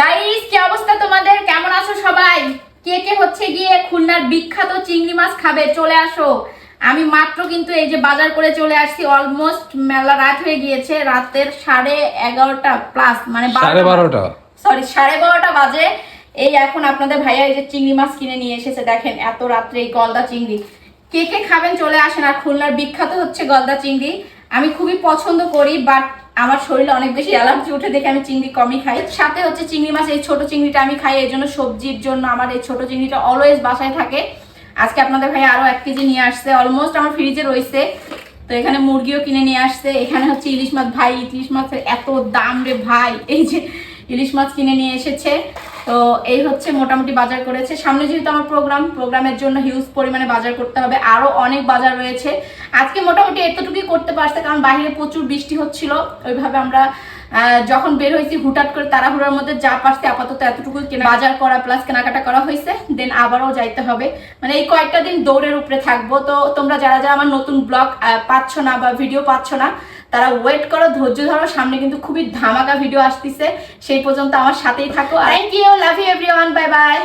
Guys, কি অবস্থা তোমাদের? কেমন আছো সবাই? কে কে হচ্ছে গিয়ে খুলনার বিখ্যাত চিংড়ি মাছ খাবে চলে আসো। আমি মাত্র কিন্তু এই যে বাজার করে চলে আসছি। অলমোস্ট মেলা রাত হয়ে গিয়েছে, রাতের 11:30 প্লাস, মানে 12:30। সরি 12:30 বাজে। এই এখন আপনাদের ভাইয়া এই যে চিংড়ি মাছ কিনে নিয়ে এসেছে, দেখেন এত রাত্রে এই গলদা চিংড়ি। কে কে খাবেন চলে আসেন। আর খুলনার বিখ্যাত হচ্ছে গলদা চিংড়ি। আমি খুবই পছন্দ করি, বাট আমার শরীরে অনেক বেশি অ্যালার্জি উঠে দেখে আমি চিংড়ি কমই খাই। সাথে হচ্ছে চিংড়ি মাছ, এই ছোট চিংড়িটা আমি খাই, এই জন্য সবজির জন্য আমার এই ছোট চিংড়িটা অলওয়েজ বাসায় থাকে। আজকে আপনাদের ভাই আরো 1 কেজি নিয়ে আসছে, অলমোস্ট আমার ফ্রিজে রয়েছে। তো এখানে মুরগিও কিনে নিয়ে আসছে। এখানে হচ্ছে ইলিশ মাছ। ভাই ইলিশ মাছের এত দাম রে ভাই, এই যে ইলিশ মাছ কিনে নিয়ে এসেছে। তো এই হচ্ছে মোটামুটি বাজার করেছে। সামনে যেহেতু আমার প্রোগ্রামের জন্য হিউজ পরিমাণে বাজার করতে হবে, আরো অনেক বাজার রয়েছে। আজকে মোটামুটি এতটুকুই করতে পারছে, কারণ বাইরে প্রচুর বৃষ্টি হচ্ছিল। ওইভাবে আমরা যখন বের হয়েছি হুটহাট করে তাড়াহুড়ার মধ্যে যা পারছে আপাতত এতটুকু বাজার করা প্লাস কেনাকাটা করা হয়েছে। দেন আবারও যাইতে হবে, মানে এই কয়েকটা দিন দৌড়ের উপরে থাকবো। তো তোমরা যারা যারা আমার নতুন ব্লগ পাচ্ছ না বা ভিডিও পাচ্ছ না, তারা ওয়েট করো, ধৈর্য ধরো। সামনে কিন্তু খুবই ধামাকা ভিডিও আসতেছে, সেই পর্যন্ত আমার সাথেই থাকো। Thank you, love you everyone, bye by.